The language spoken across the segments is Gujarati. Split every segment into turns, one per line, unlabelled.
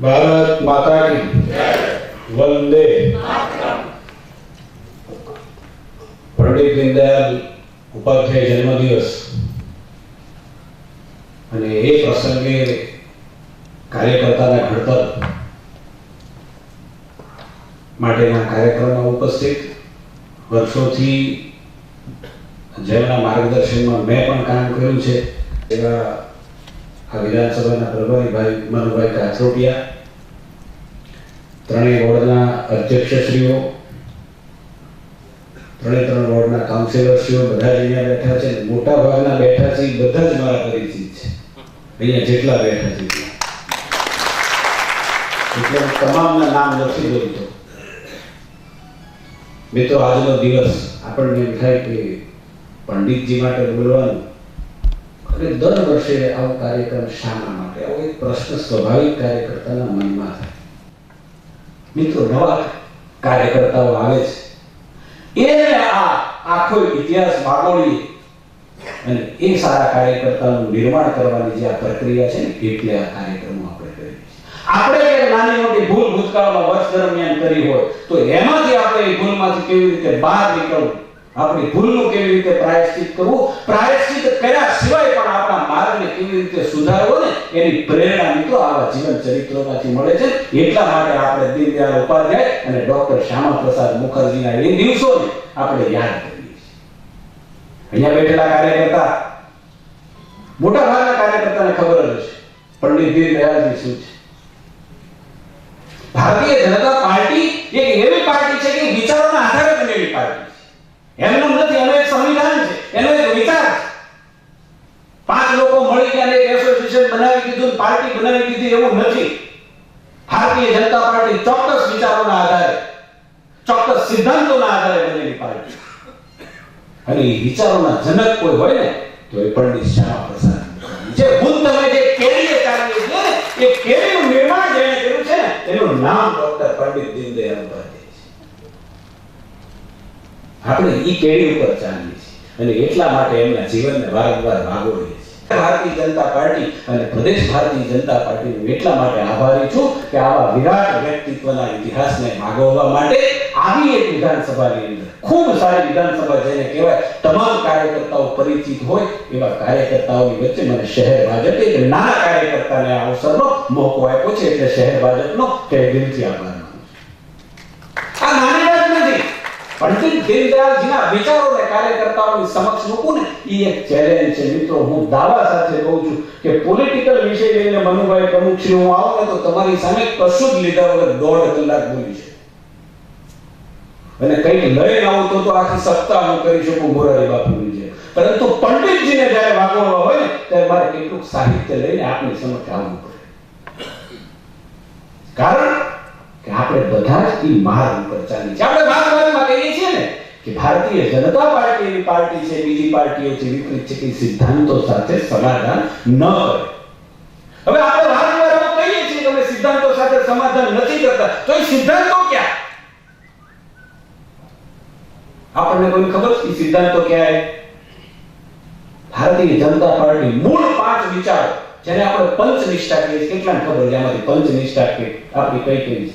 भारत माता की वंदे। पंडित दीनदयाल उपाध्याय जन्मदिवस અને એ પ્રસંગે કાર્યકર્તાના ઘડતર માટેના કાર્યક્રમમાં ઉપસ્થિત વર્ષોથી જેમના માર્ગદર્શનમાં મેં પણ કામ કર્યું છે એવા આ વિધાનસભાના પ્રભારી ભાઈ મનુભાઈ કાથરોટિયા, ત્રણેય વોર્ડના અધ્યક્ષશ્રીઓ, ત્રણ વોર્ડના કાઉન્સિલરશ્રીઓ બધા અહીંયા બેઠા છે. મોટા ભાગના બેઠા છે બધા જ મારા પરિચિત છે. અહીંયા જેટલા બેઠા છે એટલે તમામના નામ લખી દઉં તો મિત્રો, આજનો દિવસ આપણને એમ થાય કે પંડિતજી માટે બોલવાનું, અને દર વર્ષે આવો કાર્યક્રમ શાના માટે, આવો એક પ્રશ્ન સ્વાભાવિક કાર્યકર્તાના મનમાં થાય. મિત્રો, નવા કાર્યકર્તાઓ આવે છે એને આખો ઇતિહાસ વાગોળીએ અને એ સારા કાર્યકર્તાનું નિર્માણ કરવાની જે આ પ્રક્રિયા છે ને, એટલે આ કાર્યક્રમો આપણે કરીએ છીએ. આપણે એક નાની મોટી ભૂલ ભૂતકાળમાં વર્ષ દરમિયાન કરી હોય તો એમાંથી આપણે એ ભૂલમાંથી કેવી રીતે બહાર નીકળવું, આપણી ભૂલનું કેવી રીતે પ્રાયશ્ચિત કરવું, પ્રાયશ્ચિત કર્યા સિવાય પણ આપણા માર્ગને કેવી રીતે સુધારવો ને, એની પ્રેરણા મિત્રો આવા જીવન ચરિત્રોમાંથી મળે છે. એટલા માટે આપણે દીનદયાળ ઉપાધ્યાય અને ડોક્ટર શ્યામા પ્રસાદ મુખર્જીના એ દિવસોને આપણે યાદ કરીએ છીએ. અહીંયા બેઠેલા કાર્યકર્તા, મોટા ભાગના કાર્યકર્તાને ખબર જ છે પંડિત દીનદયાળજી શું છે. ભારતીય જનતા પાર્ટી એક એવી પાર્ટી છે કે વિચારોના આધારે બનેલી પાર્ટી છે. એમનું નથી, એનું એક સંવિધાન છે, એનો એક વિચાર છે. 5 લોકો મળી ગયા એક એસોસિએશન બનાવી દીધું, પાર્ટી બનાવી દીધી એવું નથી. ભારતીય જનતા પાર્ટી ચોક્કસ વિચારોના આધારે, ચોક્કસ સિદ્ધાંતોના આધારે બનેલી પાર્ટી. અને એ વિચારોના જનક કોઈ હોય ને તો એ પંડિત શ્યામા પ્રસાદ. જે ભૂલ તમે જે કેરીએ ચાલી છે ને, એ કેરીનું નિર્માણ જેણે કર્યું છે ને, એનું નામ ડોક્ટર પંડિત દીનદયાળ ઉપાધ્યાય છે. આપણે ઈ કેરી ઉપર ચાલીએ છીએ અને એટલા માટે એમના જીવનને વારંવાર વાગોળીએ છીએ. ભારતીય જનતા પાર્ટી અને પ્રદેશ ભારતીય જનતા પાર્ટીનો એટલા માટે આભારી છું કે આવા વિરાટ વ્યક્તિત્વના ઇતિહાસને વાગોળવા માટે આવી એક વિધાનસભાની અંદર, ખૂબ સારી વિધાનસભા જેને કહેવાય, તમામ કાર્યકર્તાઓ પરિચિત હોય એવા કાર્યકર્તાઓની વચ્ચે મને શહેર ભાજપે એક નાના કાર્યકર્તાને આ અવસરનો મોકો આપ્યો છે, એટલે શહેર ભાજપનો તે દિલથી આભાર માનું છું. આ નાની વાત નથી. પંડિત દીનદયાળજીના વિચારોને કાર્યકર્તાઓની સમક્ષ મૂકું ને, એ એક ચેલેન્જ છે મિત્રો. હું દાવા સાથે કહું છું કે પોલિટિકલ વિષય લઈને મનુભાઈ પ્રમુખશ્રી હું આવું ને તો તમારી સામે કશું જ લીધા વગર 1.5 કલાક બોલી છે. અને કંઈક લઈને આવું તો આખી સપ્તાહ હું કરી શકું મોરારી બાપુની જેમ. પરંતુ પંડિતજીને જ્યારે વાગોળવા હોય ને ત્યારે મારે કેટલુંક સાહિત્ય લઈને આપની સમક્ષ આવવું પડે. કારણ કે આપણે બધા જ ઈ માર્ગ ઉપર ચાલીએ છીએ. આપણે વાતમાં કહીએ છીએ ને કે ભારતીય જનતા પાર્ટી એવી પાર્ટી છે, બીજી પાર્ટીઓ છે વિપરીત છે કે સિદ્ધાંતો સાથે સમાધાન ન કરે. હવે આપણે વારંવાર એવું કહીએ છીએ કે અમે સિદ્ધાંતો સાથે સમાધાન નથી કરતા, તો એ સિદ્ધાંતો ક્યાં? આપણને કોઈ ખબર છે સિદ્ધાંતો ક્યાં? ભારતીય જનતા પાર્ટી મૂળ 5 વિચારો જેને આપણે પંચનિષ્ઠા કહીએ છીએ. કેટલાને ખબર છે આમાંથી પંચનિષ્ઠા કે આપણી કઈ કઈ છે?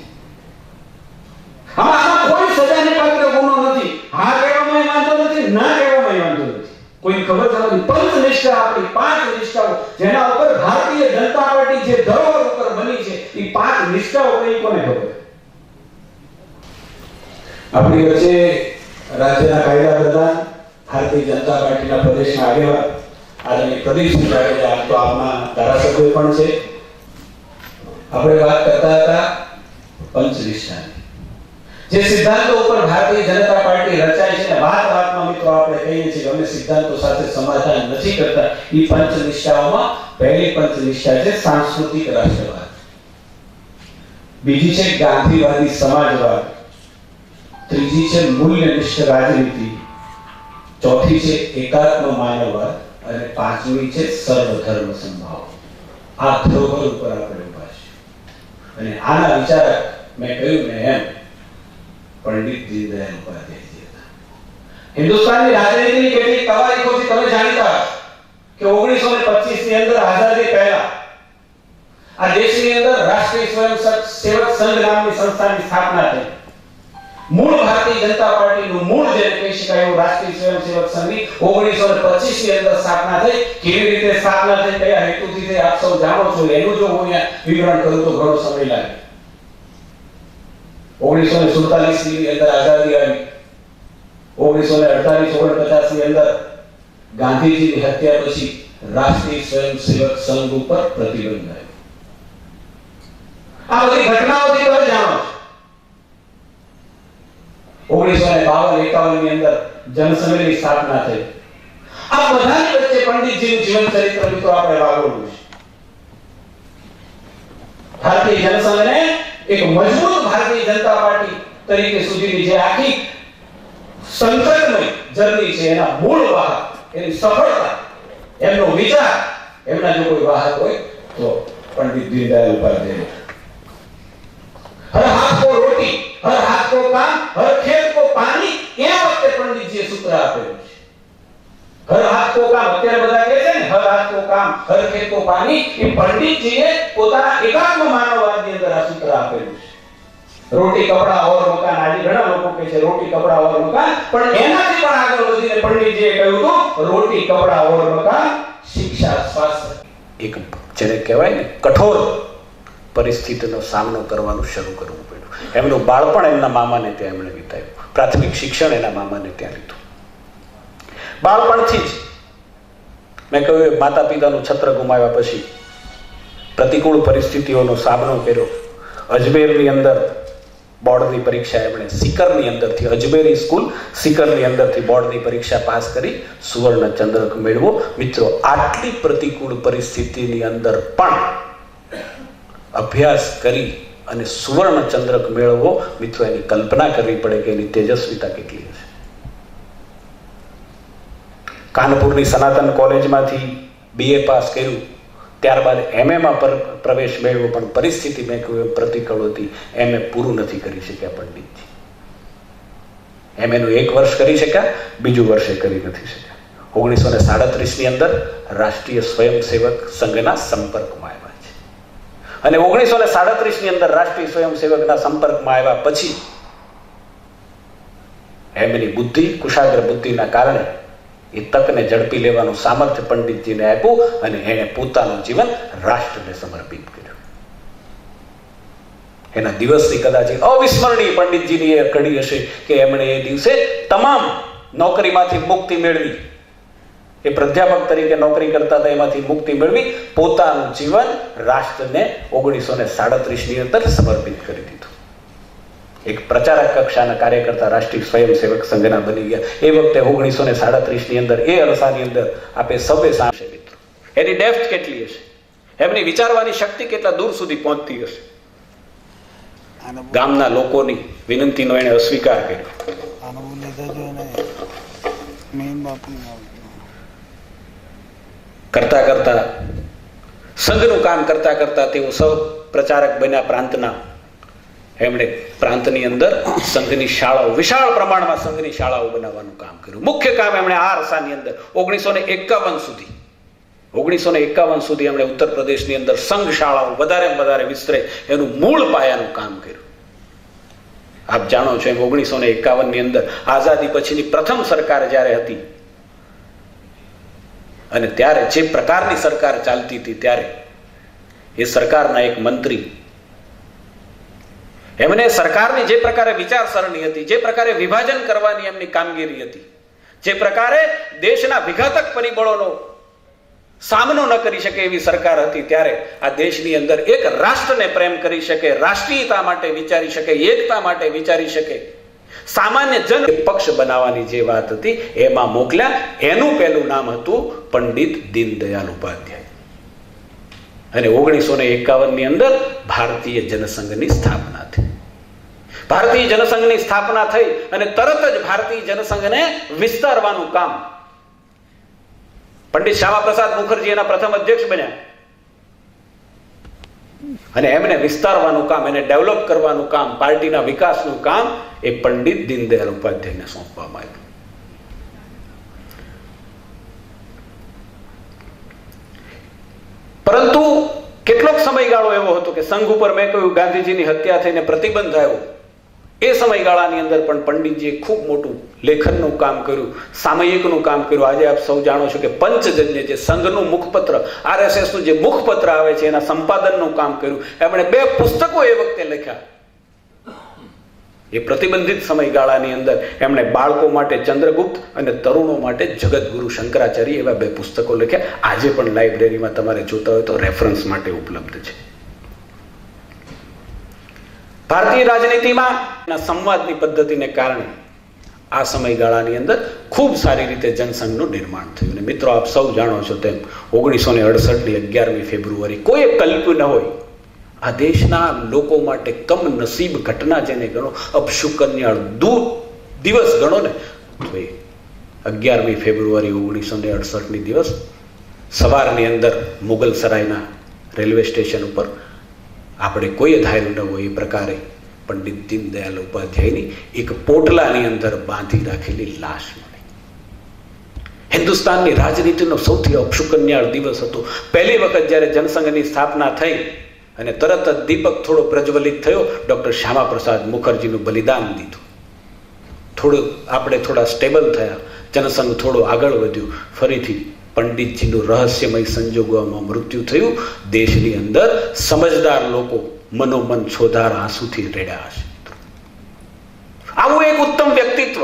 આમાં કોઈ સજાને પાત્ર ગુનો નથી. હા કહેવામાં વાંધો નથી, ના કહેવામાં વાંધો નથી. કોઈ ખબર છે પંચનિષ્ઠા આપણી 5 નિષ્ઠાઓ જેના ઉપર ભારતીય જનતા પાર્ટી જે ધરોહર ઉપર બની છે, એ 5 નિષ્ઠાઓ કઈ કોને ખબર? આપણી વચ્ચે રાજ્યના કાયદા પ્રધાન, ભારતીય જનતા પાર્ટીના પ્રદેશના આગેવાન આદરણીય પ્રદીપસિંહ જાડેજા, આમ તો આપના ધારાસભ્ય પણ છે. આપણે વાત કરતા હતા પંચનિષ્ઠાની. જે સિદ્ધાંતો ઉપર ભારતીય જનતા પાર્ટી રચાય છે, વાતમાં મિત્રો આપણે કહીએ છીએ કે અમે સિદ્ધાંતો સાથે સમાધાન નથી કરતા. એ પંચનિષ્ઠાઓમાં પહેલી પંચનિષ્ઠા છે સાંસ્કૃતિક રાષ્ટ્રવાદ, બીજી છે ગાંધીવાદી સમાજવાદ, ત્રીજી છે મૂલ્યનિષ્ઠ રાજનીતિ, ચોથી છે એકાત્મ માનવવાદ અને પાંચમી છે સર્વધર્મ સંભાવ. આ ધરોહર ઉપર આપણે ઉભા છીએ. અને આના વિચારક મેં કહ્યું ને એમ પંડિત દીનદયાળ ઉપાધ્યાય હતા. હિન્દુસ્તાનની રાજનીતિની કેટલીક તવારીખોથી તમે જાણતા કે 1925 ની અંદર આઝાદી પહેલા આ દેશની અંદર રાષ્ટ્રીય સ્વયંસેવક સંઘ નામની સંસ્થાની સ્થાપના થઈ. મૂળ ભારતીય જનતા પાર્ટીનું મૂળ જે કહી શકાય એવું રાષ્ટ્રીય સ્વયંસેવક સંઘની 1925 ની અંદર સ્થાપના થઈ. કેવી રીતે સ્થાપના થઈ, કયા હેતુથી થઈ, આપ સૌ જાણો છો. એનું જો હું અહીંયા વિવરણ કરું તો ઘણો સમય લાગે. 1947 ની અંદર આઝાદી આવી. 1948-49 ની અંદર ગાંધીજીની હત્યા પછી રાષ્ટ્રીય સ્વયંસેવક સંઘ ઉપર પ્રતિબંધ આવ્યો. આ બધી ઘટનાઓથી તમે જાણો છો. 1952-51 ની અંદર જનસંઘની સ્થાપના થઈ. આ બધાની વચ્ચે પંડિતજીનું જીવન ચરિત્ર મિત્રો આપણે વાગોળવું છે. ભારતીય જનસંઘને એક મજબૂત ભારતીય જનતા પાર્ટી તરીકે સુધીની જે આખી સંકટમય જર્ની છે એના મૂળ વાહક, એની સફળતા, એમનો વિચાર, એમના જો કોઈ વાહક હોય તો પંડિત દીનદયાળ ઉપાધ્યાય. हर हाथ को रोटी, हर हाथ को काम, हर खेत को पानी, એ વખતે પંડિતજીએ સૂત્ર આપેલું છે. હર હાથ કો કામ, અત્યારે બધા કહે છે ને હર હાથ કો કામ, હર ખેત કો પાણી, એ પંડિતજીએ પોતાના એકાત્મ માનવવાદની અંદર આ સૂત્ર આપેલું છે. રોટી કપડા ઓર મકાન, આજે ઘણા લોકો કહે છે રોટી કપડા ઓર મકાન, પણ એનાથી પણ આગળ વધીને પંડિતજીએ કહ્યું હતું રોટી કપડા ઓર મકાન, શિક્ષા સ્વાસ્થ્ય. એક જેને કહેવાય ને કઠોર પરિસ્થિતિનો સામનો કરવાનું શરૂ કરવું પડ્યું. એમનું બાળપણ એમના મામાને ત્યાં એમણે વિતાવ્યું. પ્રાથમિક શિક્ષણ એના મામાને ત્યાં લીધું. બાળપણથી જ મેં કહ્યું માતા પિતાનું છત્ર ગુમાવ્યા પછી પ્રતિકૂળ પરિસ્થિતિઓનો સામનો કર્યો. અજમેરની અંદર બોર્ડની પરીક્ષા એમણે સિકરની અંદરથી, અજમેરી સ્કૂલ સિકરની અંદરથી બોર્ડની પરીક્ષા પાસ કરી સુવર્ણ ચંદ્રક મેળવો. મિત્રો, આટલી પ્રતિકૂળ પરિસ્થિતિની અંદર પણ અભ્યાસ કરી અને સુવર્ણ ચંદ્રક મેળવવો, મિત્રો એની કલ્પના કરવી પડે કે એની તેજસ્વીતા કેટલી હશે. કાનપુરની સનાતન કોલેજમાંથી BA પાસ કર્યું, ત્યારબાદ MA માં પ્રવેશ મેળવ્યો, પણ પરિસ્થિતિ મેં કહ્યું પ્રતિકૂળ હતી. MA પૂરું નથી કરી શક્યા પંડિતજી. MA નું 1 વર્ષ કરી શક્યા, બીજું વર્ષે કરી નથી શક્યા. 1937 ની અંદર રાષ્ટ્રીય સ્વયંસેવક સંઘના સંપર્કમાં આવ્યા છે. અને 1937 ની અંદર રાષ્ટ્રીય સ્વયંસેવકના સંપર્કમાં આવ્યા પછી એમની બુદ્ધિ, કુશાગ્ર બુદ્ધિના કારણે એ તકને ઝડપી લેવાનું સામર્થ્ય પંડિતજીને આપ્યું અને એણે પોતાનું જીવન રાષ્ટ્રને સમર્પિત કર્યું. એના દિવસની કદાચ અવિસ્મરણીય પંડિતજીની એ કડી હશે કે એમણે એ દિવસે તમામ નોકરીમાંથી મુક્તિ મેળવી, એ પ્રાધ્યાપક તરીકે નોકરી કરતા હતા એમાંથી મુક્તિ મેળવી પોતાનું જીવન રાષ્ટ્રને 1937 ની અંદર સમર્પિત કરી દીધું. એક પ્રચારક કક્ષાના કાર્યકર્તા રાષ્ટ્રીય સ્વયંસેવક સંઘના બની ગયા. એ વખતે 1937 ની અંદર એ અરસાની અંદર આપે સૌએ સાંભળશે મિત્રો, એની ડેપ્થ કેટલી હશે, એમની વિચારવાની શક્તિ કેટલા દૂર સુધી પહોંચતી હશે. ગામના લોકોની વિનંતીનો એને અસ્વીકાર કર્યો. કરતા કરતા સંઘનું કામ કરતા કરતા તેઓ સૌ પ્રચારક બન્યા પ્રાંતના. એમણે પ્રાંતની અંદર સંઘની શાળાઓ, વિશાળ પ્રમાણમાં સંઘની શાળાઓ બનાવવાનું કામ કર્યું. મુખ્ય કામ એમણે આ અરસાની અંદર 1951 સુધી એમણે ઉત્તર પ્રદેશની અંદર સંઘ શાળાઓ વધારે વિસ્તરે એનું મૂળ પાયાનું કામ કર્યું. આપ જાણો છો એમ 1951 ની અંદર આઝાદી પછીની પ્રથમ સરકાર જ્યારે હતી અને ત્યારે જે પ્રકારની સરકાર ચાલતી હતી, ત્યારે એ સરકારના એક મંત્રી, એમને સરકારની જે પ્રકારે વિચારસરણી હતી, જે પ્રકારે વિભાજન કરવાની એમની કામગીરી હતી, જે પ્રકારે દેશના વિઘાતક પરિબળોનો સામનો ન કરી શકે એવી સરકાર હતી, ત્યારે આ દેશની અંદર એક રાષ્ટ્રને પ્રેમ કરી શકે, રાષ્ટ્રીયતા માટે વિચારી શકે, એકતા માટે વિચારી શકે, સામાન્ય જન પક્ષ બનાવવાની જે વાત હતી એમાં મોકલ્યા. એનું પહેલું નામ હતું પંડિત દીનદયાળ ઉપાધ્યાય. અને 1951 ની અંદર ભારતીય જનસંઘની સ્થાપના થઈ. ભારતીય જનસંઘની સ્થાપના થઈ અને તરત જ ભારતીય જનસંઘને વિસ્તારવાનું કામ પંડિત શ્યામાપ્રસાદ મુખર્જી એના પ્રથમ અધ્યક્ષ બન્યા. અને એમને વિસ્તારવાનું કામ, એને ડેવલપ કરવાનું કામ, પાર્ટીના વિકાસનું કામ એ પંડિત દીનદયાળ ઉપાધ્યાયને સોંપવામાં આવ્યું. પરંતુ કેટલોક સમયગાળો એવો હતો કે સંઘ ઉપર મેં કહ્યું ગાંધીજીની હત્યા થઈને પ્રતિબંધ આવ્યો, એ સમયગાળાની અંદર પણ પંડિતજીએ ખૂબ મોટું લેખનનું કામ કર્યું, સામયિકનું કામ કર્યું. આજે આપ સૌ જાણો છો કે પંચજન્ય જે સંઘનું મુખપત્ર, RSSનું જે મુખપત્ર આવે છે એના સંપાદનનું કામ કર્યું. એમણે 2 પુસ્તકો એ વખતે લખ્યા. એ પ્રતિબંધિત સમયગાળાની અંદર એમણે બાળકો માટે ચંદ્રગુપ્ત અને તરુણો માટે જગતગુરુ શંકરાચાર્ય એવા 2 પુસ્તકો લખ્યા. આજે પણ લાઇબ્રેરીમાં તમારે જોતા હોય તો રેફરન્સ માટે ઉપલબ્ધ છે. ભારતીય રાજનીતિમાં સંવાદની પદ્ધતિને કારણે આ સમયગાળાની અંદર ખૂબ સારી રીતે જનસંઘનું નિર્માણ થયું. અને મિત્રો, આપ સૌ જાણો છો તેમ 1968ની 11મી ફેબ્રુઆરી કોઈએ કલ્પ્યું ન હોય. આ દેશના લોકો માટે કમનસીબ ઘટના જેને ગણો, અપશુકન્યાળ દિવસ ગણો ને તો એ 11મી ફેબ્રુઆરી 1968ની દિવસ સવારની અંદર મુગલ સરાયના રેલવે સ્ટેશન ઉપર આપણે કોઈએ ધાર્યું ન હોય એ પ્રકારે પંડિત દીનદયાળ ઉપાધ્યાયની એક પોટલાની અંદર બાંધી રાખેલી લાશ મળી. હિન્દુસ્તાનની રાજનીતિનો સૌથી અપશુકન્યાળ દિવસ હતો. પહેલી વખત જ્યારે જનસંઘની સ્થાપના થઈ અને તરત જ દીપક થોડો પ્રજ્વલિત થયો. ડૉક્ટર શ્યામાપ્રસાદ મુખર્જીનું બલિદાન દીધું. આપણે થોડા સ્ટેબલ થયા, જનસંઘ થોડો આગળ વધ્યું. ફરીથી પંડિતજીનું રહસ્યમય સંજોગોમાં મૃત્યુ થયું. દેશની અંદર સમજદાર લોકો મનોમન છોધાર આંસુથી રેડ્યા હશે. આવું એક ઉત્તમ વ્યક્તિત્વ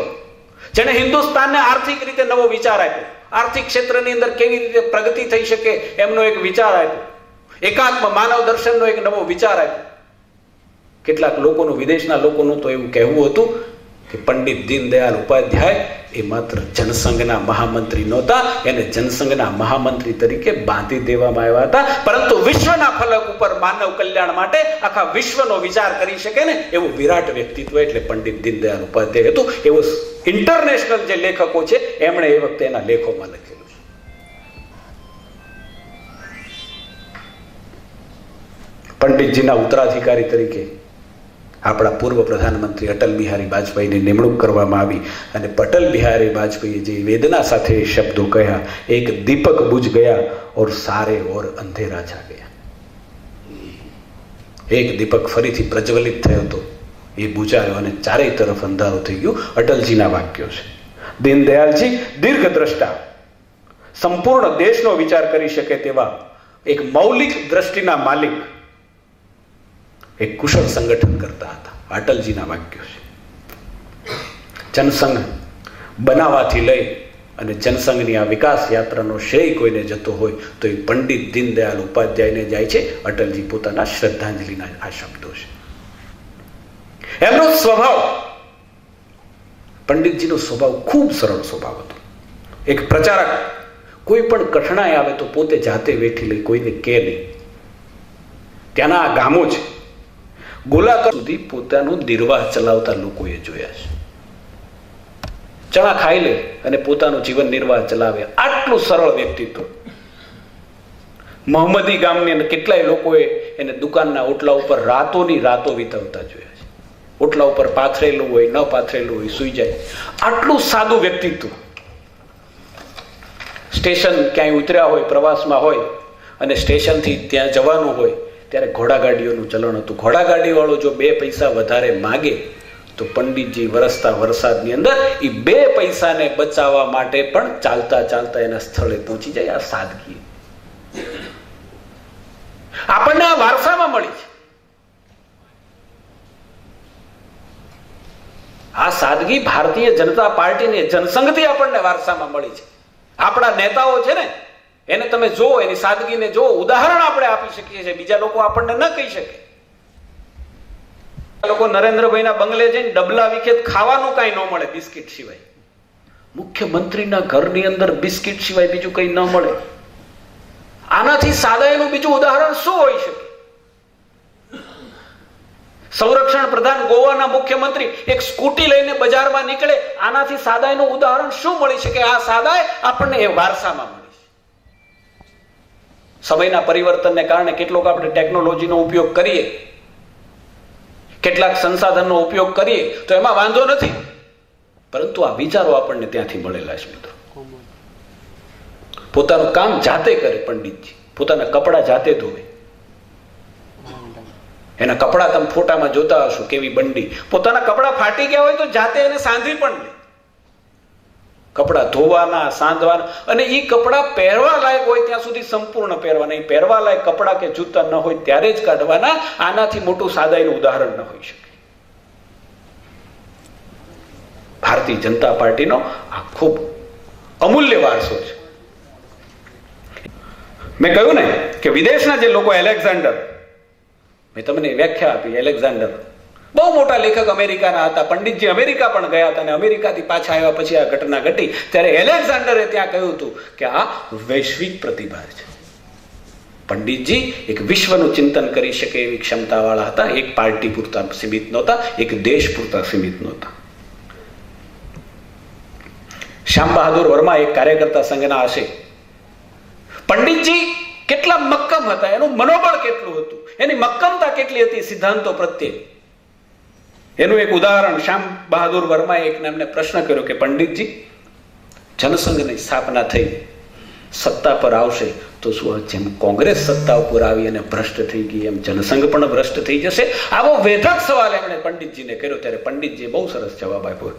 જેને હિન્દુસ્તાનને આર્થિક રીતે નવો વિચાર આપ્યો, આર્થિક ક્ષેત્રની અંદર કેવી રીતે પ્રગતિ થઈ શકે એમનો એક વિચાર આપ્યો, એકાત્મ માનવ દર્શનનો એક નવો વિચાર આપ્યો. કેટલાક લોકોનું, વિદેશના લોકોનું તો એવું કહેવું હતું કે પંડિત દીનદયાળ ઉપાધ્યાય એ માત્ર જનસંઘના મહામંત્રી નહોતા, એને જનસંઘના મહામંત્રી તરીકે બાંધી દેવામાં આવ્યા હતા, પરંતુ વિશ્વના ફલક ઉપર માનવ કલ્યાણ માટે આખા વિશ્વનો વિચાર કરી શકે ને એવું વિરાટ વ્યક્તિત્વ એટલે પંડિત દીનદયાળ ઉપાધ્યાય હતું. એવું ઇન્ટરનેશનલ જે લેખકો છે એમણે એ વખતે એના લેખોમાં લખેલું છે. પંડિતજીના ઉત્તરાધિકારી તરીકે આપણા પૂર્વ પ્રધાનમંત્રી અટલ બિહારી વાજપેયીની નિમણૂક કરવામાં આવી અને અટલ બિહારી વાજપેયીએ જે વેદના સાથે શબ્દો કહ્યા, એક દીપક બુझ ગયા ઓર સારે ઓર અંધેરા છા ગયા. એક દીપક ફરીથી પ્રજ્વલિત થયો હતો, એ બુઝાયો અને ચારેય તરફ અંધારો થઈ ગયું. અટલજીના વાક્યો છે. દીનદયાળજી દીર્ઘદ્રષ્ટા, સંપૂર્ણ દેશનો વિચાર કરી શકે તેવા એક મૌલિક દ્રષ્ટિના માલિક, એક કુશળ સંગઠન કરતા હતા. અટલજીના વાક્યો છે. જનસંઘ બનાવવાથી લઈ અને જનસંઘની આ વિકાસ યાત્રાનો શ્રેય કોઈને જતો હોય તો એ પંડિત દીનદયાળ ઉપાધ્યાયને જાય છે. અટલજી પોતાના શ્રદ્ધાંજલિના આ શબ્દો છે. એમનો સ્વભાવ, પંડિતજીનો સ્વભાવ ખૂબ સરળ સ્વભાવ હતો. એક પ્રચારક કોઈ પણ કઠણાઈ આવે તો પોતે જાતે વેઠી લઈ, કોઈને કે નહીં. ત્યાંના આ ગામો છે, ગોલાકાર સુધી પોતાનું નિર્વાહ ચલાવતા લોકોએ જોયા છે. ચણા ખાઈ લે અને પોતાનું જીવન નિર્વાહ ચલાવે. આટલું સરળ વ્યક્તિત્વ. મોહમ્મદી ગામની કેટલાય લોકોએ એને દુકાનના ઓટલા ઉપર રાતોની રાતો વિતાવતા જોયા છે. ઓટલા ઉપર પાથરેલું હોય, ન પાથરેલું હોય, સૂઈ જાય. આટલું સાદું વ્યક્તિત્વ. સ્ટેશન ક્યાંય ઉતર્યા હોય, પ્રવાસમાં હોય અને સ્ટેશનથી ત્યાં જવાનું હોય ત્યારે ઘોડાગાડીઓનું ચલણ હતું. ઘોડાગાડીવાળો જો 2 પૈસા વધારે માગે તો પંડિતજી વરસતા વરસાદની અંદર એ 2 પૈસાને બચાવવા માટે પણ ચાલતા ચાલતા એના સ્થળે પહોંચી જાય. આ સાદગી આપણને આ વારસામાં મળી છે. આ સાદગી ભારતીય જનતા પાર્ટીની જનસંઘથી આપણને વારસામાં મળી છે. આપણા નેતાઓ છે ને, એને તમે જો, એની સાદગીને જો, ઉદાહરણ આપણે આપી શકીએ છીએ, બીજા લોકો આપણને ન કહી શકે. લોકો નરેન્દ્રભાઈના બંગલે જઈને ડબલા વિખેત ખાવાનું કઈ ન મળે બિસ્કિટ સિવાય. મુખ્યમંત્રીના ઘરની અંદર બિસ્કિટ સિવાય બીજું કઈ ન મળે. આનાથી સાદા એનું બીજું ઉદાહરણ શું હોઈ શકે? સંરક્ષણ પ્રધાન ગોવાના મુખ્યમંત્રી એક સ્કૂટી લઈને બજારમાં નીકળે, આનાથી સાદા એનું ઉદાહરણ શું મળી શકે? આ સાદા આપણને એ વારસામાં મળી. સમયના પરિવર્તનને કારણે કેટલોક આપણે ટેકનોલોજીનો ઉપયોગ કરીએ, કેટલાક સંસાધનનો ઉપયોગ કરીએ તો એમાં વાંધો નથી, પરંતુ આ વિચારો આપણને ત્યાંથી મળેલા છે. મિત્રો, પોતાનું કામ જાતે કરે પંડિતજી, પોતાના કપડા જાતે ધોવે,
એના કપડા તમે ફોટામાં જોતા હશો, કેવી બંડી. પોતાના કપડા ફાટી ગયા હોય તો જાતે એને સાંધી પણ લે. કપડા ધોવાના, સાંધવાના, અને એ કપડા પહેરવા લાયક હોય ત્યાં સુધી સંપૂર્ણ પહેરવાના. એ પહેરવા લાયક કપડા કે જૂતા ન હોય ત્યારે જ કાઢવાના. આનાથી મોટું સાદાઈનું ઉદાહરણ ન હોઈ શકે. ભારતીય જનતા પાર્ટીનો આ ખૂબ અમૂલ્ય વારસો છે. મેં કહ્યું ને કે વિદેશના જે લોકો, એલેક્ઝાન્ડર, મેં તમને વ્યાખ્યા આપી. એલેક્ઝાન્ડર બહુ મોટા લેખક અમેરિકાના હતા. પંડિતજી અમેરિકા પણ ગયા હતા, અને અમેરિકાથી પાછા આવ્યા પછી આ ઘટના ઘટી ત્યારે એલેક્ઝાન્ડરે ત્યાં કહ્યું હતું કે આ વૈશ્વિક પ્રતિભા છે. પંડિતજી એક વિશ્વનું ચિંતન કરી શકે એવી ક્ષમતાવાળા હતા. એક પાર્ટી પૂરતા સીમિત નહોતા, એક દેશ પૂરતા સીમિત નહોતા. શ્યામ બહાદુર વર્મા એક કાર્યકર્તા સંઘના હશે. પંડિતજી કેટલા મક્કમ હતા, એનું મનોબળ કેટલું હતું, એની મક્કમતા કેટલી હતી સિદ્ધાંતો પ્રત્યે, એનું એક ઉદાહરણ શ્યામ બહાદુર વર્માએ એકને એમને પ્રશ્ન કર્યો કે પંડિતજી, જનસંઘની સ્થાપના થઈ, સત્તા પર આવશે તો શું જેમ કોંગ્રેસ સત્તા ઉપર આવી અને ભ્રષ્ટ થઈ ગઈ એમ જનસંઘ પણ ભ્રષ્ટ થઈ જશે? આવો વેધક સવાલ એમણે પંડિતજીને કર્યો. ત્યારે પંડિતજીએ બહુ સરસ જવાબ આપ્યો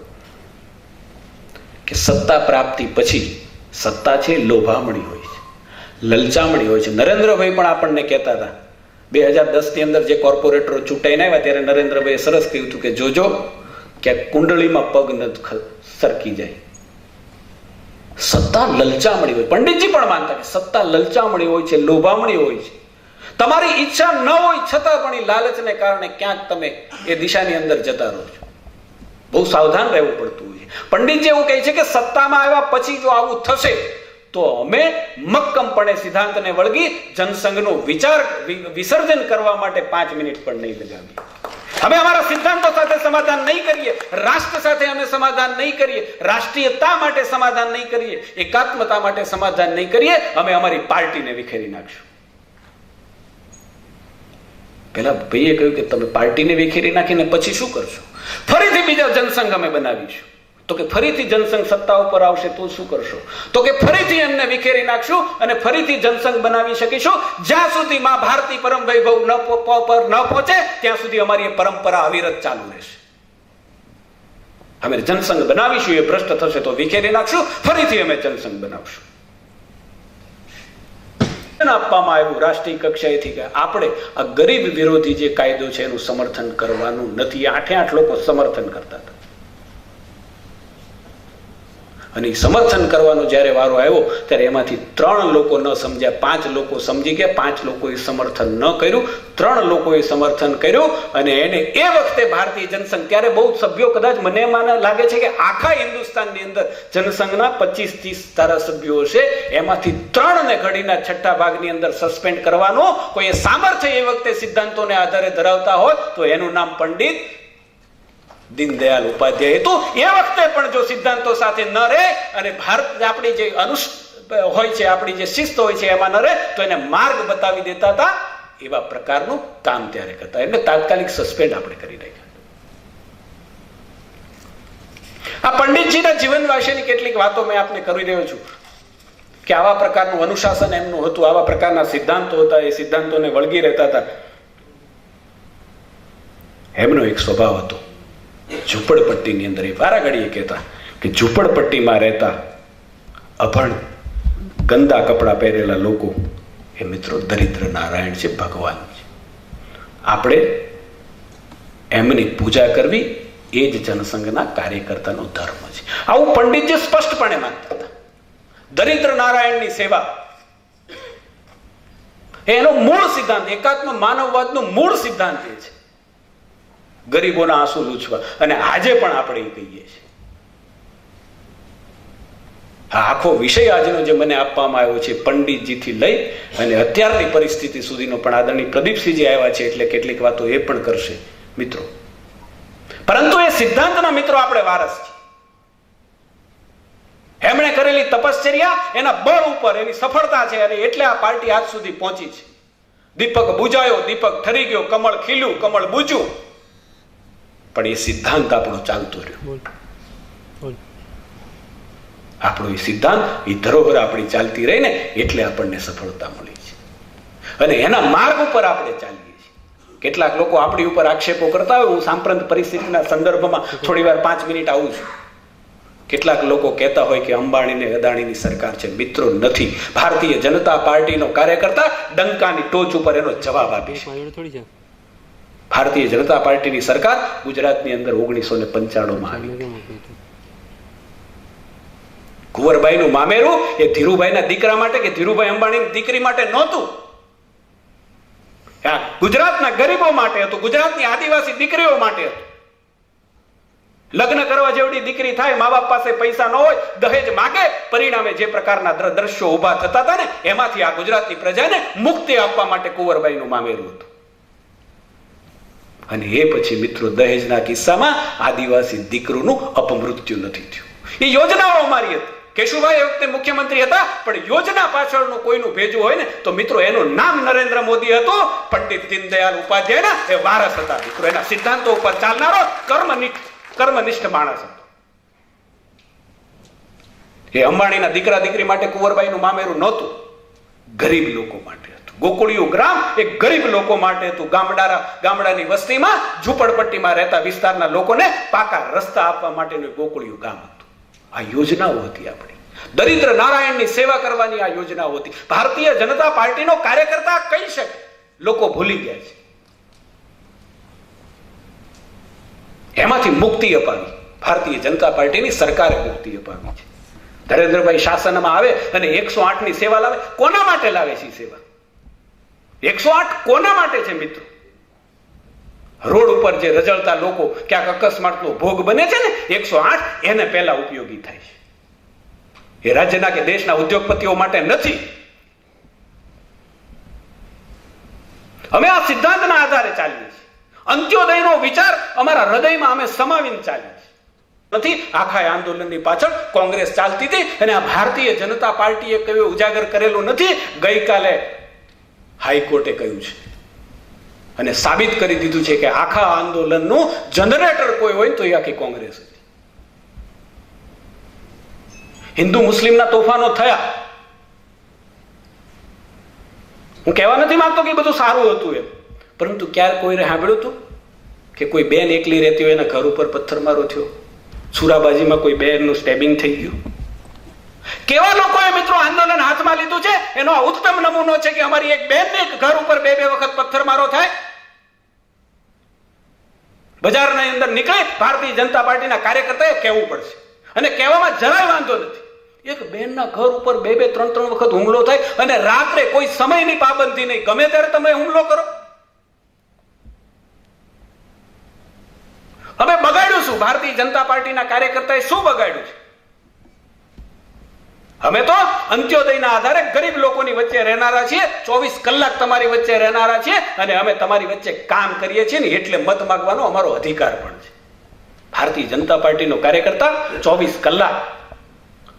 કે સત્તા પ્રાપ્તિ પછી સત્તા છે લોભામણી હોય છે, લલચામણી હોય છે. નરેન્દ્રભાઈ પણ આપણને કહેતા હતા 2010 ની અંદર જે કોર્પોરેટરો ચૂંટાઈને આવ્યા ત્યારે નરેન્દ્રભાઈએ સરસ કહ્યું હતું કે જોજો કે કુંડળીમાં પગ ન સરકી જાય. સત્તા લલચામણી હોય. પંડિતજી પણ માનતા કે સત્તા લલચામણી હોય છે, લોભામણી હોય છે. તમારી ઈચ્છા ન હોય છતાં પણ એ લાલચને કારણે ક્યાંક તમે એ દિશાની અંદર જતા રહો છો. બહુ સાવધાન રહેવું પડતું હોય છે. પંડિતજી એવું કહે છે કે સત્તામાં આવ્યા પછી જો આવું થશે તો અમે મક્કમપણે સિદ્ધાંતને વળગી જનસંઘનું વિસર્જન કરવા માટે 5 મિનિટ પણ નહીં લગાવીએ. અમે અમારા સિદ્ધાંતો સાથે સમાધાન નહીં કરીએ, રાષ્ટ્ર સાથે અમે સમાધાન નહીં કરીએ, રાષ્ટ્રીયતા માટે સમાધાન નહીં કરીએ, એકાત્મતા માટે સમાધાન નહીં કરીએ, અમે અમારી પાર્ટીને વિખેરી નાખશું. પેલા ભાઈએ કહ્યું કે તમે પાર્ટીને વિખેરી નાખીને પછી શું કરશો? ફરીથી બીજા જનસંઘ અમે બનાવીશું. તો કે ફરીથી જનસંઘ સત્તા ઉપર આવશે તો શું કરશો? તો કે ફરીથી એમને વિખેરી નાખશું અને ફરીથી જનસંઘ બનાવી શકીશું. જ્યાં સુધી માં ભારતી પરમ વૈભવ ન પહોંચે ત્યાં સુધી અમારી પરંપરા અવિરત ચાલુ રહેશે. અમે જનસંઘ બનાવીશું, એ ભ્રષ્ટ થશે તો વિખેરી નાખશું, ફરીથી અમે જનસંઘ બનાવશું. આપવામાં આવ્યું રાષ્ટ્રીય કક્ષાએથી કે આપણે આ ગરીબ વિરોધી જે કાયદો છે એનું સમર્થન કરવાનું નથી. 8 લોકો સમર્થન કરતા હતા અને સમર્થન કરવાનો જ્યારે વારો આવ્યો ત્યારે એમાંથી 3 લોકો ન સમજ્યા, 5 લોકો સમજી ગયા, 5 લોકોએ સમર્થન ન કર્યું, 3 લોકોએ સમર્થન કર્યું. અને એને એ વખતે ભારતીય જનસંઘ, ત્યારે બહુ સભ્યો, કદાચ મને લાગે છે કે આખા હિન્દુસ્તાનની અંદર જનસંઘના 25-30 ધારાસભ્યો હશે, એમાંથી 3 ને ઘડીના 6ઠ્ઠા ભાગની અંદર સસ્પેન્ડ કરવાનો કોઈ સામર્થ્ય એ વખતે સિદ્ધાંતોને આધારે ધરાવતા હોય તો એનું નામ પંડિત દીનદયાળ ઉપાધ્યાય હતું. એ વખતે પણ જો સિદ્ધાંતો સાથે ન રહે અને ભારત આપણી જે હોય છે, આપણી જે શિસ્ત હોય છે એમાં ન રહે તો એને માર્ગ બતાવી દેતા હતા. એવા પ્રકારનું કામ ત્યારે કરતા, એટલે તાત્કાલિક સસ્પેન્ડ આપણે કરી નાખ્યા. આ પંડિતજીના જીવન વિશેની કેટલીક વાતો મેં આપને કરી રહ્યો છું કે આવા પ્રકારનું અનુશાસન એમનું હતું, આવા પ્રકારના સિદ્ધાંતો હતા, એ સિદ્ધાંતોને વળગી રહેતા હતા. એમનો એક સ્વભાવ હતો, ઝૂંપડપટ્ટીની અંદર એ વારાઘડીએ કહેતા કે ઝૂંપડપટ્ટીમાં રહેતા અભણ, ગંદા કપડા પહેરેલા લોકો એ મિત્રો દરિદ્ર નારાયણ છે, ભગવાન છે. આપણે એમની પૂજા કરવી એ જ જનસંઘના કાર્યકર્તાનો ધર્મ છે. આવું પંડિતજી સ્પષ્ટપણે માનતા હતા. દરિદ્ર નારાયણની સેવા એનો મૂળ સિદ્ધાંત, એકાત્મ માનવવાદનો મૂળ સિદ્ધાંત એ છે, ગરીબોના આંસુ લૂછવા. અને આજે પણ આપણે એ કહીએ છીએ. આખો વિષય આજનો જે મને આપવામાં આવ્યો છે પંડિતજીથી લઈ અને અત્યારની પરિસ્થિતિ સુધીનો પણ આદરણીય પ્રદીપસિંહજી આવ્યા છે એટલે કેટલીક વાતો એ પણ કરશે મિત્રો. પરંતુ એ સિદ્ધાંતના મિત્રો આપણે વારસ છે. એમણે કરેલી તપશ્ચર્યા એના બળ ઉપર એની સફળતા છે અને એટલે આ પાર્ટી આજ સુધી પહોંચી છે. દીપક બુજાયો, દીપક ઠરી ગયો, કમળ ખીલ્યું, કમળ બુજ્યું, પણ એ સિદ્ધાંત આપણો ચાલતો રહ્યો. આપણો એ સિદ્ધાંત, એ ધરોહર આપણી ચાલતી રહી ને એટલે આપણને સફળતા મળી છે અને એના માર્ગ ઉપર આપણે ચાલીએ છીએ. કેટલાક લોકો આપણી ઉપર આક્ષેપો કરતા હોય, હું સાંપ્રત પરિસ્થિતિના સંદર્ભમાં થોડી વાર 5 મિનિટ આવું છું. કેટલાક લોકો કહેતા હોય કે અંબાણી ને અદાણીની સરકાર છે. મિત્રો, નથી. ભારતીય જનતા પાર્ટીનો કાર્યકર્તા ડંકાની ટોચ ઉપર એનો જવાબ આપે છે. ભારતીય જનતા પાર્ટીની સરકાર ગુજરાતની અંદર 1995 માં આવી. કુંવરબાઈનું મામેરું એ ધીરુભાઈના દીકરા માટે કે ધીરુભાઈ અંબાણીની દીકરી માટે નહોતું. ગુજરાતના ગરીબો માટે હતું, ગુજરાતની આદિવાસી દીકરીઓ માટે હતું. લગ્ન કરવા જેવડી દીકરી થાય, મા બાપ પાસે પૈસા ન હોય, દહેજ માગે, પરિણામે જે પ્રકારના દ્રશ્યો ઉભા થતા હતા ને, એમાંથી આ ગુજરાતની પ્રજાને મુક્તિ આપવા માટે કુંવરબાઈનું મામેરું હતું. અને એ પછી મિત્રો, દહેજના કિસ્સામાં આદિવાસી દીકરીનું અપમૃત્યુ નથી થયું. એ યોજનાઓ અમારી હતી. કેશુભાઈ એ વખતે મુખ્યમંત્રી હતા, પણ યોજના પાછળનું કોઈનું ભેજવું હોય ને તો મિત્રો, એનું નામ નરેન્દ્ર મોદી હતું. પંડિત દીનદયાળ ઉપાધ્યાયના એ વારસ હતા મિત્રો. એના સિદ્ધાંતો ઉપર ચાલનારો કર્મનિષ્ઠ માણસ હતો. એ અંબાણીના દીકરા દીકરી માટે કુંવરબાઈનું મામેરું નહોતું, ગરીબ લોકો માટે હતું. ગોકુળિયું ગ્રામ એ ગરીબ લોકો માટે હતું. ગામડાની વસ્તીમાં ઝૂંપડપટ્ટીમાં રહેતા વિસ્તારના લોકોને પાકા રસ્તા આપવા માટેનું ગોકુળિયું ગામ હતું. આ યોજનાઓ હતી આપણી. દરિદ્ર નારાયણની સેવા કરવાની આ યોજનાઓ હતી. ભારતીય જનતા પાર્ટીનો કાર્યકર્તા કહી શકે, લોકો ભૂલી ગયા છે. એમાંથી મુક્તિ અપાવી ભારતીય જનતા પાર્ટીની સરકારે મુક્તિ અપાવી છે. નરેન્દ્રભાઈ શાસનમાં આવે અને 108 ની સેવા લાવે. કોના માટે લાવે છે સેવા? 108 કોના માટે છે મિત્રો? રોડ ઉપર જે રજળતા લોકો ક્યાંક અકસ્માતનો ભોગ બને છે ને, 108 એને પહેલા ઉપયોગી થાય છે. એ રાજ્યના કે દેશના ઉદ્યોગપતિઓ માટે નથી. અમે આ સિદ્ધાંતના આધારે ચાલીએ છીએ. અંત્યોદયનો વિચાર અમારા હૃદયમાં અમે સમાવીને ચાલીએ છીએ. નથી આખા આંદોલનની પાછળ કોંગ્રેસ ચાલતી હતી અને આ ભારતીય જનતા પાર્ટીએ કયું ઉજાગર કરેલું નથી. ગઈકાલે હાઈકોર્ટે કહ્યું છે અને સાબિત કરી દીધું છે કે આખા આંદોલનનું જનરેટર કોઈ હોય તો એ આખી કોંગ્રેસ હતી. હિન્દુ મુસ્લિમના તોફાનો થયા. હું કહેવા નથી માંગતો કે બધું સારું હતું એમ, પરંતુ ક્યારે કોઈને સાંભળ્યું હતું કે કોઈ બેન એકલી રહેતી હોય એના ઘર ઉપર પથ્થરમારો થયો, સુરાબાજીમાં કોઈ બેનનું સ્ટેબિંગ થઈ ગયું? કેવા લોકોએ મિત્રો આંદોલન હાથમાં લીધું છે એનો આ ઉત્તમ નમૂનો છે કે અમારી એક બેનને ઘર ઉપર 2 વખત પથ્થરમારો થાય. બજારની અંદર નીકળે ભારતીય જનતા પાર્ટીના કાર્યકર્તાએ કહેવું પડશે, અને કહેવામાં જરાય વાંધો નથી. એક બેનના ઘર ઉપર 2, 3 વખત હુમલો થાય અને રાત્રે કોઈ સમયની પાબંદી નહીં, ગમે ત્યારે તમે હુમલો કરો. હવે બગાડ્યું શું? ભારતીય જનતા પાર્ટીના કાર્યકર્તાએ શું બગાડ્યું છે? અમે તો અંત્યોદયના આધારે ગરીબ લોકોની વચ્ચે રહેનારા છીએ, 24 કલાક તમારી વચ્ચે રહેનારા છીએ, અને અમે તમારી વચ્ચે કામ કરીએ છીએ ને એટલે મત માંગવાનો અમારો અધિકાર પણ છે. ભારતીય જનતા પાર્ટીનો કાર્યકર્તા 24 કલાક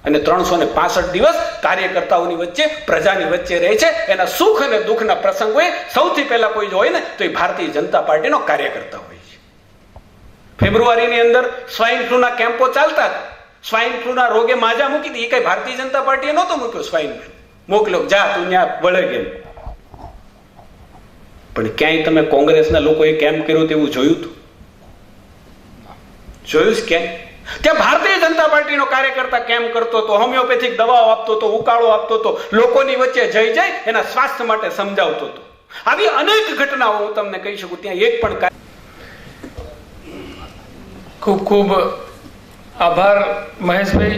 અને 365 દિવસ કાર્યકર્તાઓની વચ્ચે, પ્રજાની વચ્ચે રહે છે. એના સુખ અને દુઃખના પ્રસંગોએ સૌથી પહેલા કોઈ જો હોય ને તો એ ભારતીય જનતા પાર્ટીનો કાર્યકર્તા હોય છે. ફેબ્રુઆરીની અંદર સ્વાઇન ફ્લૂના કેમ્પો ચાલતા હતા. સ્વાઇન ફ્લૂના રોગે માજા મૂકી હતી. એ કઈ ભારતીય જનતા પાર્ટીએ નહોતો મૂક્યો. સ્વાઇન ફ્લૂ મોકલો, જા તું ત્યાં વળે ગયેલ. પણ ક્યાંય તમે કોંગ્રેસના લોકોએ કેમ્પ કર્યો તેવું જોયું હતું? જોયું છે ક્યાંય? ત્યાં ભારતીય જનતા પાર્ટીનો કાર્યકર્તા કેમ્પ કરતો હતો, હોમિયોપેથિક દવાઓ આપતો હતો, ઉકાળો આપતો હતો, લોકોની વચ્ચે જઈ એના સ્વાસ્થ્ય માટે સમજાવતો હતો. આવી અનેક ઘટનાઓ હું તમને કહી શકું. ત્યાં એક પણ
ખૂબ ખૂબ આભાર મહેશભાઈ.